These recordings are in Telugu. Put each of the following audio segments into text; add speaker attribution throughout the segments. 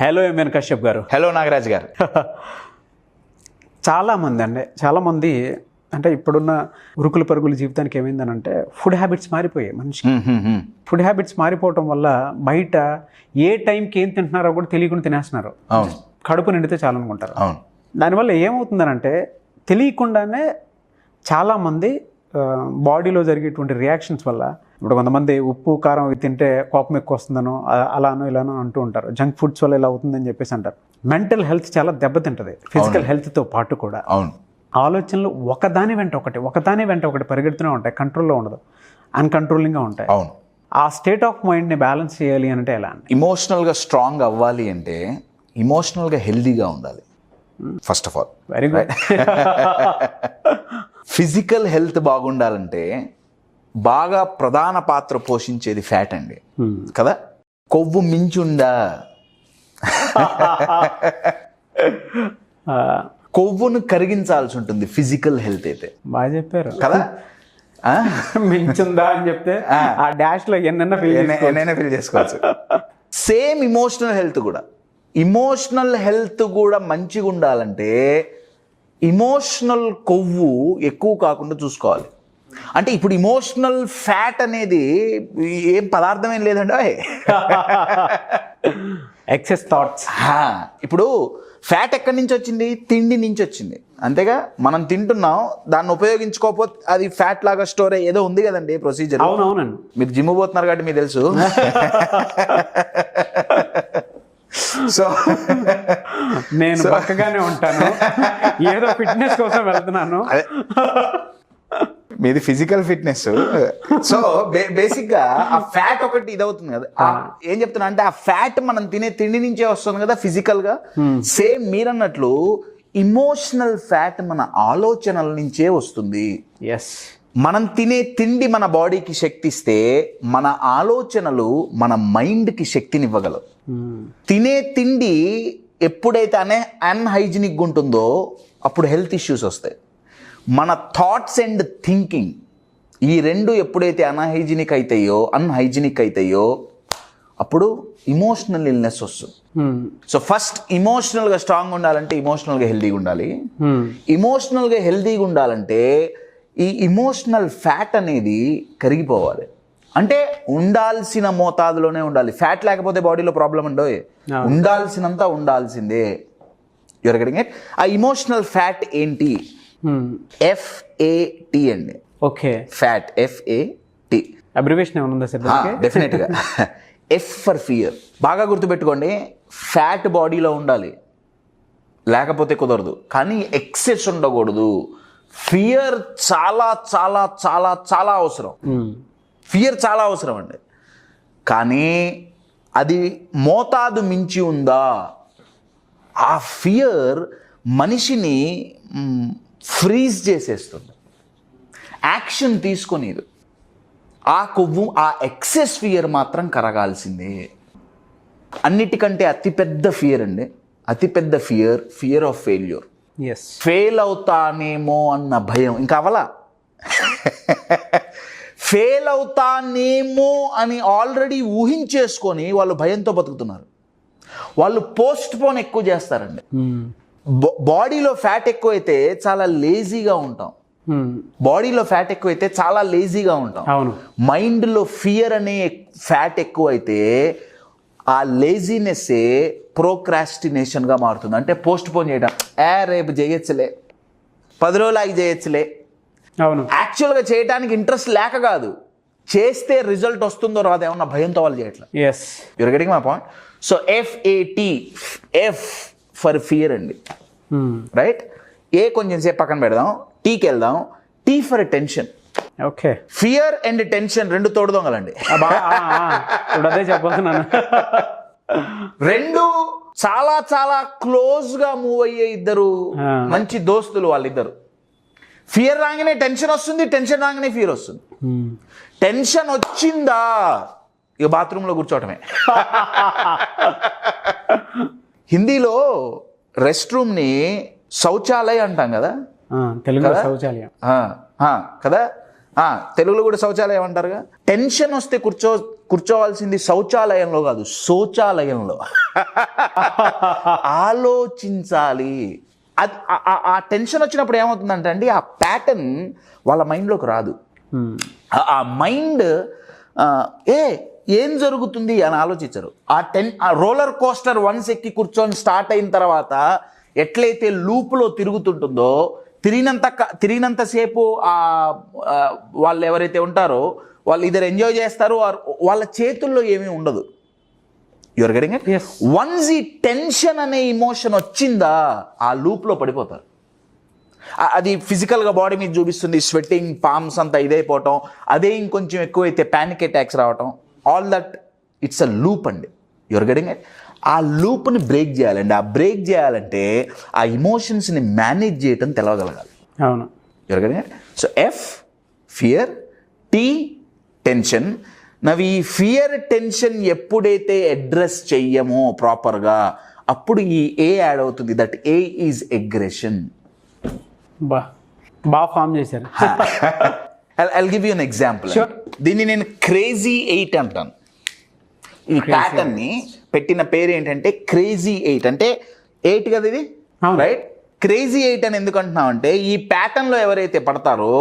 Speaker 1: హలో ఎంఎన్ కశ్యప్ గారు.
Speaker 2: హలో నాగరాజ్ గారు.
Speaker 1: చాలామంది అంటే ఇప్పుడున్న ఉరుకుల పరుగుల జీవితానికి ఏమైందనంటే ఫుడ్ హ్యాబిట్స్ మారిపోయాయి. మనిషికి ఫుడ్ హ్యాబిట్స్ మారిపోవటం వల్ల బయట ఏ టైంకి ఏం తింటున్నారో కూడా తెలియకుండా తినేస్తున్నారు. కడుపు నిండితే చాలనుకుంటారు. దానివల్ల ఏమవుతుందనంటే తెలియకుండానే చాలామంది బాడీలో జరిగేటువంటి రియాక్షన్స్ వల్ల, ఇప్పుడు కొంతమంది ఉప్పు కారం అవి తింటే కోపం ఎక్కువ వస్తుందనో అలానో ఇలానో అంటూ ఉంటారు. జంక్ ఫుడ్స్ వల్ల ఇలా అవుతుందని చెప్పేసి అంటారు. మెంటల్ హెల్త్ చాలా దెబ్బతింటుంది, ఫిజికల్ హెల్త్తో పాటు కూడా. ఆలోచనలు ఒకదాని వెంట ఒకటి పరిగెడుతూనే ఉంటాయి, కంట్రోల్లో ఉండదు, అన్కంట్రోలింగ్గా ఉంటాయి. ఆ స్టేట్ ఆఫ్ మైండ్ని బ్యాలెన్స్ చేయాలి అంటే ఎలా?
Speaker 2: ఇమోషనల్గా స్ట్రాంగ్ అవ్వాలి అంటే ఇమోషనల్గా హెల్దీగా ఉండాలి first of all.
Speaker 1: Very good.
Speaker 2: Physical health బాగుండాలంటే బాగా ప్రధాన పాత్ర పోషించేది ఫ్యాట్ అండి, కదా? కొవ్వు మించుందా? కొవ్వును కరిగించాల్సి ఉంటుంది ఫిజికల్ హెల్త్ అయితే.
Speaker 1: బాగా చెప్పారు
Speaker 2: కదా.
Speaker 1: మించుందా అని చెప్తే ఆ డాష్ లో ఎన్నైనా
Speaker 2: ఫీల్ చేసుకోవచ్చు. సేమ్ ఇమోషనల్ హెల్త్ కూడా మంచిగా ఉండాలంటే ఇమోషనల్ కొవ్వు ఎక్కువ కాకుండా చూసుకోవాలి. అంటే ఇప్పుడు ఇమోషనల్ ఫ్యాట్ అనేది ఏం పదార్థం ఏం లేదండి,
Speaker 1: ఎక్సెస్ థాట్స్.
Speaker 2: ఇప్పుడు ఫ్యాట్ ఎక్కడి నుంచి వచ్చింది? తిండి నుంచి వచ్చింది, అంతేగా? మనం తింటున్నాం, దాన్ని ఉపయోగించుకోకపోతే అది ఫ్యాట్ లాగా స్టోర్ ఏదో ఉంది కదండి ప్రొసీజర్.
Speaker 1: అవునవునండి.
Speaker 2: మీరు జిమ్ పోతున్నారు కాబట్టి మీకు తెలుసు. సో
Speaker 1: నేను పక్కగానే ఉంటాను, ఏదో ఫిట్నెస్ కోసం వెళ్తున్నాను.
Speaker 2: మీది ఫిజికల్ ఫిట్నెస్. సో బేసిక్ గా ఆ ఫ్యాట్ ఒకటి ఇదవుతుంది కదా. ఏం చెప్తున్నా అంటే ఆ ఫ్యాట్ మనం తినే తిండి నుంచే వస్తుంది కదా ఫిజికల్ గా. సేమ్ మీరన్నట్లు ఇమోషనల్ ఫ్యాట్ మన ఆలోచనల నుంచే వస్తుంది. మనం తినే తిండి మన బాడీకి శక్తి ఇస్తే మన ఆలోచనలు మన మైండ్కి శక్తినివ్వగలవు. తినే తిండి ఎప్పుడైతే అన్హైజీనిక్ ఉంటుందో అప్పుడు హెల్త్ ఇష్యూస్ వస్తాయి. మన థాట్స్ అండ్ థింకింగ్ ఈ రెండు ఎప్పుడైతే అన్హైజీనిక్ అవుతాయో అప్పుడు ఇమోషనల్ ఇల్నెస్ వస్తుంది. సో ఫస్ట్ ఇమోషనల్గా స్ట్రాంగ్ ఉండాలంటే ఇమోషనల్గా హెల్దీగా ఉండాలి. ఇమోషనల్గా హెల్దీగా ఉండాలంటే ఈ ఇమోషనల్ ఫ్యాట్ అనేది కరిగిపోవాలి. అంటే ఉండాల్సిన మోతాదులోనే ఉండాలి. ఫ్యాట్ లేకపోతే బాడీలో ప్రాబ్లం ఉండో, ఉండాల్సినంత ఉండాల్సిందే. You're getting it? ఆ ఇమోషనల్ ఫ్యాట్ ఏంటి? FAT అండి.
Speaker 1: ఓకే.
Speaker 2: ఫ్యాట్ FAT
Speaker 1: అబ్రివేషన్ ఏమైనా ఉందా సార్?
Speaker 2: డెఫినెట్గా. F for fear. బాగా గుర్తుపెట్టుకోండి, ఫ్యాట్ బాడీలో ఉండాలి, లేకపోతే కుదరదు. కానీ ఎక్సెస్ ఉండకూడదు. ఫియర్ చాలా చాలా చాలా చాలా అవసరం. ఫియర్ చాలా అవసరం అండి. కానీ అది మోతాదు మించి ఉందా, ఆ ఫియర్ మనిషిని ఫ్రీజ్ చేసేస్తుంది, యాక్షన్ తీసుకొనిదు. ఆ కొవ్వు, ఆ ఎక్సెస్ ఫియర్ మాత్రం కరగాల్సిందే. అన్నిటికంటే అతిపెద్ద ఫియర్ అండి, అతిపెద్ద ఫియర్ ఆఫ్ ఫెయిల్యూర్. ఫెయిల్ అవుతానేమో అన్న భయం. ఇంకా అవలా ఫెయిల్ అవుతానేమో అని ఆల్రెడీ ఊహించేసుకొని వాళ్ళు భయంతో బతుకుతున్నారు. వాళ్ళు పోస్ట్ పోన్ ఎక్కువ చేస్తారండి. బాడీలో ఫ్యాట్ ఎక్కువైతే చాలా లేజీగా ఉంటాం. మైండ్లో ఫియర్ అనే ఫ్యాట్ ఎక్కువైతే ఆ లేజీనెస్సే ప్రోక్రాస్టినేషన్గా మారుతుంది. అంటే పోస్ట్ పోన్ చేయడం, రేపు చేయొచ్చులే, 10 రోజులు ఆగి చేయొచ్చులే.
Speaker 1: అవును.
Speaker 2: యాక్చువల్గా చేయడానికి ఇంట్రెస్ట్ లేక కాదు, చేస్తే రిజల్ట్ వస్తుందో రాదో ఏమన్నా భయంతో వాళ్ళు చేయట్లేదు. You're getting my point? So FAT, F for fear అండి, రైట్? ఏ కొంచెం సేపు పక్కన పెడదాం, టీకి వెళ్దాం. T for tension.
Speaker 1: Okay.
Speaker 2: Fear and tension రెండు తోడు దొంగలండి.
Speaker 1: అదే చెప్పబోతున్నాను.
Speaker 2: రెండు చాలా చాలా క్లోజ్ గా మూవ్ అయ్యే ఇద్దరు మంచి దోస్తులు వాళ్ళిద్దరు. ఫియర్ రాగానే టెన్షన్ వస్తుంది, టెన్షన్ రాగానే ఫియర్ వస్తుంది. టెన్షన్ వచ్చిందా ఇక బాత్రూంలో కూర్చోవటమే. హిందీలో రెస్ట్ రూమ్ ని శౌచాలయం అంటాం కదా,
Speaker 1: తెలుగులో శౌచాలయం
Speaker 2: కదా, తెలుగులో కూడా శౌచాలయం అంటారుగా. టెన్షన్ వస్తే కూర్చోవాల్సింది శౌచాలయంలో కాదు, శౌచాలయంలో. ఆలోచించాలి. అది ఆ టెన్షన్ వచ్చినప్పుడు ఏమవుతుందంటే అండి, ఆ ప్యాటర్న్ వాళ్ళ మైండ్లోకి రాదు. ఆ మైండ్ ఏం జరుగుతుంది అని ఆలోచించరు. ఆ రోలర్ కోస్టర్ వన్స్ ఎక్కి కూర్చొని స్టార్ట్ అయిన తర్వాత ఎట్లయితే లూప్లో తిరుగుతుంటుందో, తిరిగినంతసేపు వాళ్ళు ఎవరైతే ఉంటారో వాళ్ళు ఇద్దరు ఎంజాయ్ చేస్తారు, వాళ్ళ చేతుల్లో ఏమీ ఉండదు. Your getting it? వన్స్ ఈ టెన్షన్ అనే ఇమోషన్ వచ్చిందా ఆ లూప్లో పడిపోతారు. అది ఫిజికల్గా బాడీ మీద చూపిస్తుంది, స్వెట్టింగ్, పామ్స్ అంతా ఇదైపోవటం, అదే ఇంకొంచెం ఎక్కువైతే ప్యానిక్ అటాక్స్ రావటం, all that it's a loop అండి. Your getting it? ఆ లూప్ని బ్రేక్ చేయాలండి. ఆ బ్రేక్ చేయాలంటే ఆ ఇమోషన్స్ని మేనేజ్ చేయటం తెలవగలగాలి.
Speaker 1: అవును.
Speaker 2: Your getting it? So F fear, T tension. నవి ఈ ఫియర్ టెన్షన్ ఎప్పుడైతే అడ్రస్ చెయ్యమో ప్రాపర్గా, అప్పుడు ఈ ఏ యాడ్ అవుతుంది. That A is aggression.
Speaker 1: బాగా ఫామ్ చేశారు.
Speaker 2: I'll give you an example. దీన్ని నేను క్రేజీ 8 అంటాను. ఈ ప్యాటర్న్ ని పెట్టిన పేరు ఏంటంటే క్రేజీ 8. అంటే 8 కదా ఇది, రైట్? క్రేజీ 8 అని ఎందుకు అంటున్నాం అంటే, ఈ ప్యాటర్న్ లో ఎవరైతే పడతారో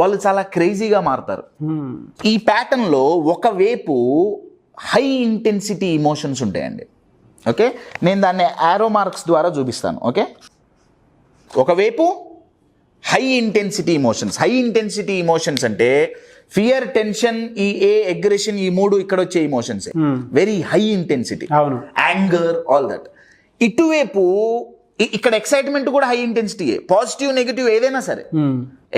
Speaker 2: వాళ్ళు చాలా క్రేజీగా మారుతారు. ఈ ప్యాటర్న్ లో ఒకవైపు హై ఇంటెన్సిటీ ఇమోషన్స్ ఉంటాయండి. ఓకే, నేను దాన్ని ఆరో మార్క్స్ ద్వారా చూపిస్తాను. ఓకే, ఒకవైపు high intensity emotions. High intensity emotions అంటే ఫియర్, టెన్షన్, ఈ అగ్రెషన్, ఈ 3 ఇక్కడ వచ్చే emotions. Very high intensity, anger, all that. ఇటువైపు ఇక్కడ ఎక్సైట్మెంట్ కూడా హై ఇంటెన్సిటీయే. పాజిటివ్, నెగిటివ్ ఏదైనా సరే.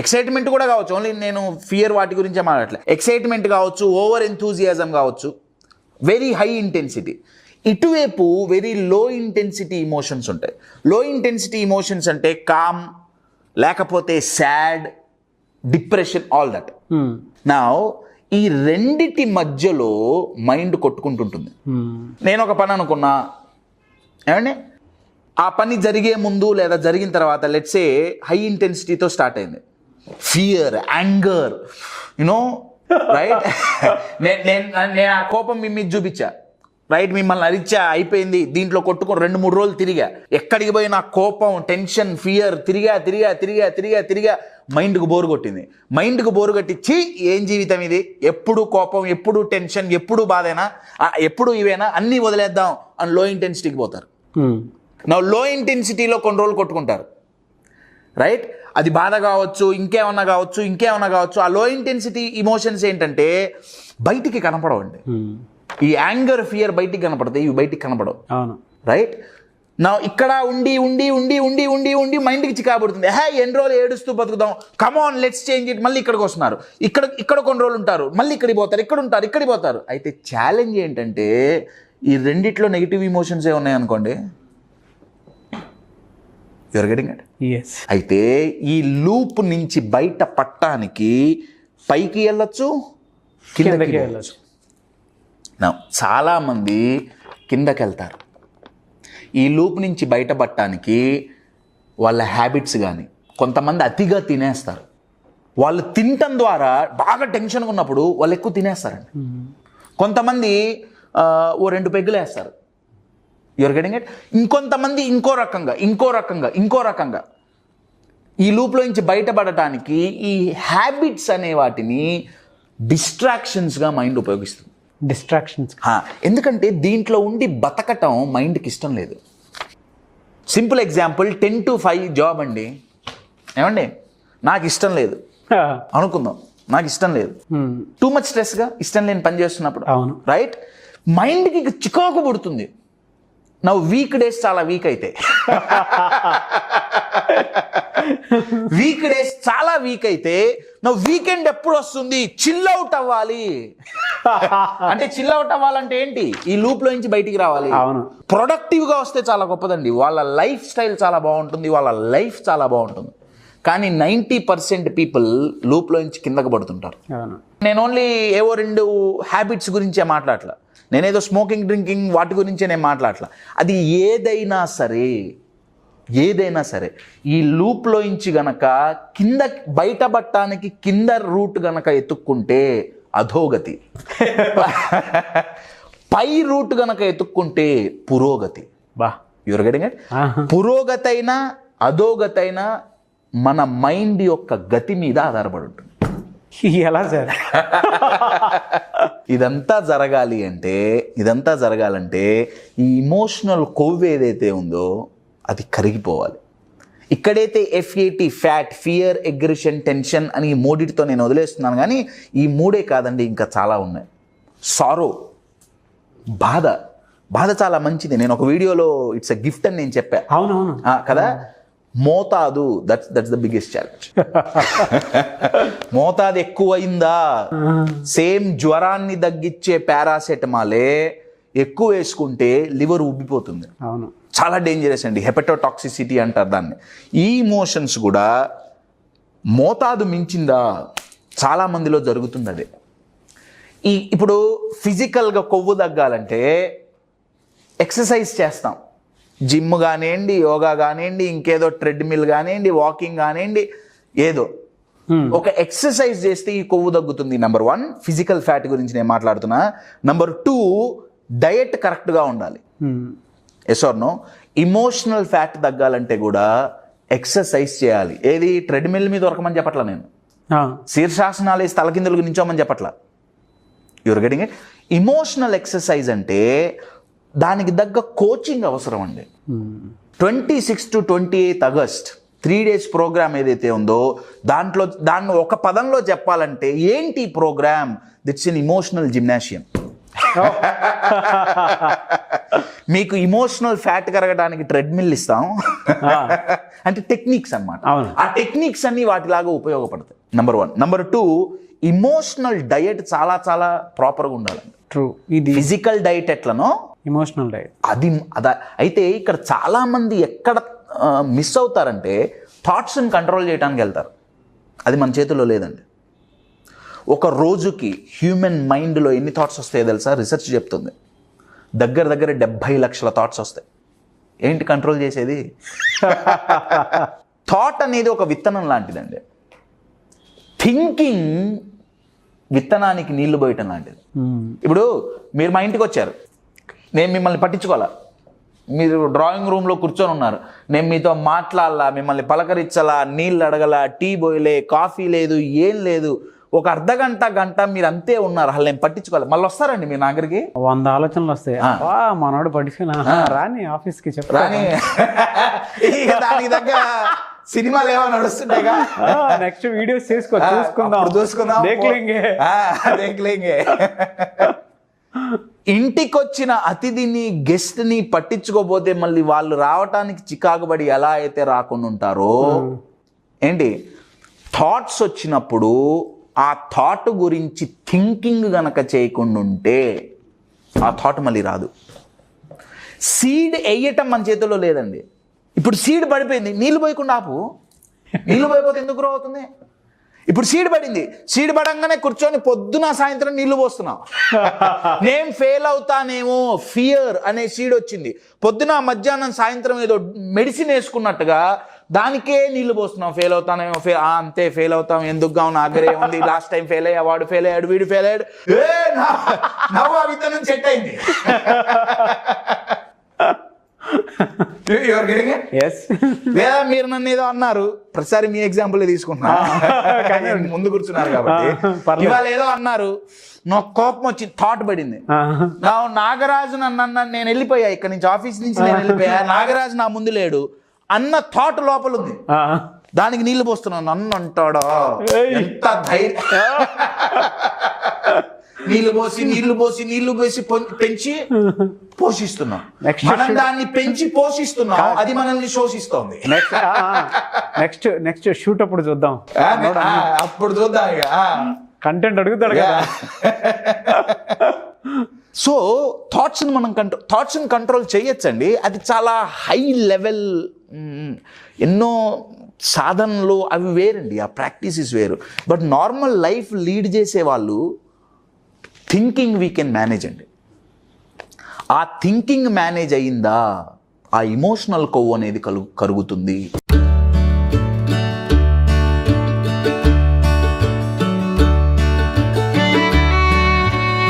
Speaker 2: ఎక్సైట్మెంట్ కూడా కావచ్చు, ఓన్లీ నేను ఫియర్ వాటి గురించే మాట్లాడలే. ఎక్సైట్మెంట్ కావచ్చు, ఓవర్ ఎంతూజియాజం కావచ్చు, వెరీ హై ఇంటెన్సిటీ. ఇటువైపు వెరీ లో ఇంటెన్సిటీ ఇమోషన్స్ ఉంటాయి. లో ఇంటెన్సిటీ ఇమోషన్స్ అంటే కామ్, లేకపోతే సాడ్, డిప్రెషన్, ఆల్ దట్. నా ఈ రెండిటి మధ్యలో మైండ్ కొట్టుకుంటుంటుంది. నేను ఒక పని అనుకున్నా, ఏమండి, ఆ పని జరిగే ముందు లేదా జరిగిన తర్వాత లెట్స్ సే హై ఇంటెన్సిటీతో స్టార్ట్ అయింది. Fear, anger, you know, right? నేను ఆ కోపం మీ మీద చూపించా, రైట్? మిమ్మల్ని అరిచా, అయిపోయింది. దీంట్లో కొట్టుకొని 2-3 రోజులు తిరిగా. ఎక్కడికి పోయినా కోపం, టెన్షన్, ఫియర్, తిరిగా మైండ్కు బోరు కొట్టింది. మైండ్కు బోరు కొట్టించి ఏం జీవితం ఇది, ఎప్పుడు కోపం, ఎప్పుడు టెన్షన్, ఎప్పుడు బాధైనా, ఎప్పుడు ఇవేనా, అన్నీ వదిలేద్దాం అని లో ఇంటెన్సిటీకి పోతారు. నా లో ఇంటెన్సిటీలో కొన్ని రోజులు కొట్టుకుంటారు, రైట్? అది బాధ కావచ్చు, ఇంకేమన్నా కావచ్చు. ఆ లో ఇంటెన్సిటీ ఇమోషన్స్ ఏంటంటే బయటికి కనపడవండి. ఈ యాంగర్, ఫియర్ బయటికి కనపడతాయి, ఇవి బయటికి కనపడవు. అవును, రైట్? నా ఇక్కడ ఉండి మైండ్కి చికాబడుతుంది. ఎన్ని రోజులు ఏడుస్తూ బతుకుదాం, కమాన్ లెట్స్ చేంజ్ ఇట్. మళ్ళీ ఇక్కడికి వస్తున్నారు, ఇక్కడ కొన్ని రోజులు ఉంటారు, మళ్ళీ ఇక్కడికి పోతారు, ఇక్కడికి పోతారు. అయితే ఛాలెంజ్ ఏంటంటే ఈ రెండిట్లో నెగిటివ్ ఇమోషన్సే ఉన్నాయనుకోండి, యూఆర్ గెటింగ్ ఇట్?
Speaker 1: yes.
Speaker 2: అయితే ఈ లూప్ నుంచి బయట పట్టడానికి పైకి వెళ్ళొచ్చు, కిందకి వెళ్ళొచ్చు. చాలామంది కిందకి వెళ్తారు. ఈ లూప్ నుంచి బయటపడటానికి వాళ్ళ హ్యాబిట్స్ కానీ, కొంతమంది అతిగా తినేస్తారు. వాళ్ళు తినటం ద్వారా బాగా టెన్షన్గా ఉన్నప్పుడు వాళ్ళు ఎక్కువ తినేస్తారండి. కొంతమంది 2 పెగ్గులు వేస్తారు. You're getting it? ఇంకొంతమంది ఇంకో రకంగా. ఈ లూప్లో నుంచి బయటపడటానికి ఈ హ్యాబిట్స్ అనే వాటిని డిస్ట్రాక్షన్స్గా మైండ్ ఉపయోగిస్తుంది.
Speaker 1: డిస్ట్రాక్షన్స్.
Speaker 2: ఎందుకంటే దీంట్లో ఉండి బతకటం మైండ్కి ఇష్టం లేదు. సింపుల్ ఎగ్జాంపుల్, 10 to 5 జాబ్ అండి, ఏమండి, నాకు ఇష్టం లేదు అనుకుందాం. నాకు ఇష్టం లేదు, టూ మచ్ స్ట్రెస్గా, ఇష్టం లేని పని చేస్తున్నప్పుడు, రైట్? మైండ్కి చికాకు పుడుతుంది. నా వీక్ డేస్ చాలా వీక్ అయితే నా వీకెండ్ ఎప్పుడు వస్తుంది, చిల్ అవుట్ అవ్వాలి. అంటే చిల్ అవుట్ అవ్వాలంటే ఏంటి, ఈ లూప్ లో నుంచి బయటికి రావాలి. ప్రొడక్టివ్ గా వస్తే చాలా గొప్పదండి. వాళ్ళ లైఫ్ స్టైల్ చాలా బాగుంటుంది, వాళ్ళ లైఫ్ చాలా బాగుంటుంది. కానీ 90% పీపుల్ లూప్ లో నుంచి కిందకు పడుతుంటారు. నేను ఓన్లీ 2 హ్యాబిట్స్ గురించే మాట్లాడట్లా, నేనేదో స్మోకింగ్, డ్రింకింగ్ వాటి గురించే నేను మాట్లాడట్లా. అది ఏదైనా సరే ఈ లూప్లో నుంచి గనక బయటపడటానికి కింద రూట్ గనక ఎత్తుక్కుంటే అధోగతి. పై రూట్ గనక ఎత్తుక్కుంటే పురోగతి.
Speaker 1: బా
Speaker 2: యువర్ గెటింగ్ ఇట్? పురోగతైనా అధోగతైనా మన మైండ్ యొక్క గతి మీద ఆధారపడి ఉంటుంది.
Speaker 1: ఎలా సార్?
Speaker 2: ఇదంతా జరగాలంటే ఈ ఇమోషనల్ కొవ్వు ఏదైతే ఉందో అది కరిగిపోవాలి. ఇక్కడైతే FAT fat, fear, aggression, tension అని ఈ మూడిటితో నేను వదిలేస్తున్నాను, కానీ ఈ మూడే కాదండి, ఇంకా చాలా ఉన్నాయి. సారో, బాధ చాలా మంచిది. నేను ఒక వీడియోలో ఇట్స్ ఎ గిఫ్ట్ అని నేను చెప్పాను.
Speaker 1: అవునవును
Speaker 2: కదా. మోతాదు, దట్స్ ద బిగ్గెస్ట్ ఛాలెంజ్. మోతాదు ఎక్కువైందా, సేమ్ జ్వరాన్ని తగ్గించే పారాసెటమాలే ఎక్కువ వేసుకుంటే లివర్ ఉబ్బిపోతుంది.
Speaker 1: అవును,
Speaker 2: చాలా డేంజరస్ అండి. హెపటోటాక్సిసిటీ అంటారు దాన్ని. ఈ ఇమోషన్స్ కూడా మోతాదు మించిందా చాలా మందిలో జరుగుతుంది. అదే ఇప్పుడు ఫిజికల్గా కొవ్వు తగ్గాలంటే ఎక్సర్సైజ్ చేస్తాం. జిమ్ కానివ్వండి, యోగా కానివ్వండి, ఇంకేదో ట్రెడ్మిల్ కానివ్వండి, వాకింగ్ కానివ్వండి, ఏదో ఒక ఎక్సర్సైజ్ చేస్తే ఈ కొవ్వు తగ్గుతుంది. నెంబర్ 1 ఫిజికల్ ఫ్యాట్ గురించి నేను మాట్లాడుతున్నా. నెంబర్ 2 డయట్ కరెక్ట్గా ఉండాలి. Yes or no? Emotional fat తగ్గాలంటే కూడా ఎక్సర్సైజ్ చేయాలి. ఏది ట్రెడ్మిల్ మీద దొరకమని చెప్పట్లా నేను, శీర్షాసనాలు వేసి తలకిందులకు నించోమని చెప్పట్లా. Your getting it? Emotional exercise అంటే దానికి తగ్గ కోచింగ్ అవసరం అండి. 26 to 28 August 3 days ప్రోగ్రామ్ ఏదైతే ఉందో దాన్ని ఒక పదంలో చెప్పాలంటే ఏంటి program? That's in emotional gymnasium. మీకు ఇమోషనల్ ఫ్యాట్ కరగడానికి ట్రెడ్మిల్ ఇస్తాం. అంటే టెక్నిక్స్ అన్నమాట. ఆ టెక్నిక్స్ అన్ని వాటిలాగా ఉపయోగపడతాయి. నెంబర్ 1. నెంబర్ 2 ఇమోషనల్ డయట్ చాలా చాలా ప్రాపర్గా ఉండాలండి.
Speaker 1: ట్రూ. ఇది
Speaker 2: ఫిజికల్ డైట్ ఎట్లనో
Speaker 1: ఇమోషనల్ డైట్
Speaker 2: అదా. అయితే ఇక్కడ చాలా మంది ఎక్కడ మిస్ అవుతారంటే థాట్స్ని కంట్రోల్ చేయడానికి వెళ్తారు. అది మన చేతిలో లేదండి. ఒక రోజుకి హ్యూమన్ మైండ్లో ఎన్ని థాట్స్ వస్తాయో తెలుసా? రీసెర్చ్ చెప్తుంది దగ్గర 70 లక్షల థాట్స్ వస్తాయి. ఏంటి కంట్రోల్ చేసేది? థాట్ అనేది ఒక విత్తనం లాంటిదండి. థింకింగ్ విత్తనానికి నీళ్లు పోయటం లాంటిది. ఇప్పుడు మీరు మా ఇంటికి వచ్చారు, నేను మిమ్మల్ని పట్టించుకోవాలా. మీరు డ్రాయింగ్ రూమ్లో కూర్చొని ఉన్నారు, నేను మీతో మాట్లాడాలా, మిమ్మల్ని పలకరించాలా, నీళ్ళు అడగలా, టీ పోయలే, కాఫీ లేదు, ఏం లేదు. ఒక గంట మీరు అంతే ఉన్నారు, అసలు నేను పట్టించుకోవాలి. మళ్ళీ వస్తారండి మీరు నాగరికి
Speaker 1: 100 ఆలోచనలు వస్తాయి. మనోడు పట్టించుకున్నా రాని ఆఫీస్కి
Speaker 2: రాని. ఇక దానికి దగ్గర సినిమాలు ఏమో నడుస్తుంటాయిగా.
Speaker 1: నెక్స్ట్ వీడియోస్ చూసుకుందాం.
Speaker 2: ఇంటికొచ్చిన అతిథిని, గెస్ట్ని పట్టించుకోపోతే మళ్ళీ వాళ్ళు రావటానికి చికాకుబడి ఎలా అయితే రాకుండా ఉంటారో, ఏంటి థాట్స్ వచ్చినప్పుడు ఆ థాట్ గురించి థింకింగ్ గనక చేయకుండా ఉంటే ఆ థాట్ మళ్ళీ రాదు. సీడ్ వేయటం మన చేతిలో లేదండి. ఇప్పుడు సీడ్ పడిపోయింది, నీళ్ళు పోయకుండా ఆపు. నీళ్ళు పోయిపోతే ఎందుకు గ్రో అవుతుంది? ఇప్పుడు సీడ్ పడింది, సీడ్ పడంగానే కూర్చొని పొద్దున సాయంత్రం నీళ్లు పోస్తున్నావు. నేను ఫెయిల్ అవుతానేమో ఫియర్ అనే సీడ్ వచ్చింది. పొద్దున మధ్యాహ్నం సాయంత్రం ఏదో మెడిసిన్ వేసుకున్నట్టుగా దానికే నీళ్లు పోస్తున్నావు. ఫెయిల్ అవుతానేమో, అంతే ఫెయిల్ అవుతాం, ఎందుకు కావు, నాగరే ఉంది, లాస్ట్ టైం ఫెయిల్ అయ్యా, వాడు ఫెయిల్ అయ్యాడు, వీడు ఫెయిల్ అయ్యాడు. విత్తనం సెట్ అయింది. లేదా మీరు నన్ను ఏదో అన్నారు, ప్రతిసారి మీ ఎగ్జాంపుల్ తీసుకుంటున్నా, ముందు కూర్చున్నారు కాబట్టి. ఇవాళ ఏదో అన్నారు, నాకు కోపం వచ్చి థాట్ పడింది. నాగరాజు నన్ను, నేను వెళ్ళిపోయా ఇక్కడి నుంచి, ఆఫీస్ నుంచి నేను వెళ్ళిపోయా, నాగరాజు నా ముందు లేడు అన్న థాట్ లోపల ఉంది. దానికి నీళ్లు పోస్తున్నాను. నన్ను అంటాడా, ఎంత ధైర్యం. నీళ్లు పోసి పెంచి పోషిస్తున్నాం. మనం దాన్ని పెంచి పోషిస్తున్నాం, అది మనల్ని శోషిస్తోంది.
Speaker 1: నెక్స్ట్ షూట్ అప్పుడు చూద్దాం.
Speaker 2: అప్పుడు చూద్దాం. ఇక
Speaker 1: కంటెంట్ అడుగుతాడు కదా.
Speaker 2: సో థాట్స్ని మనం థాట్స్ని కంట్రోల్ చేయొచ్చండి. అది చాలా హై లెవెల్, ఎన్నో సాధనలు అవి వేరండి, ఆ ప్రాక్టీసెస్ వేరు. బట్ నార్మల్ లైఫ్ లీడ్ చేసే వాళ్ళు థింకింగ్ వీ కెన్ మేనేజ్ అండి. ఆ థింకింగ్ మేనేజ్ అయ్యిందా, ఆ ఇమోషనల్ కొవ్వు అనేది కరుగుతుంది.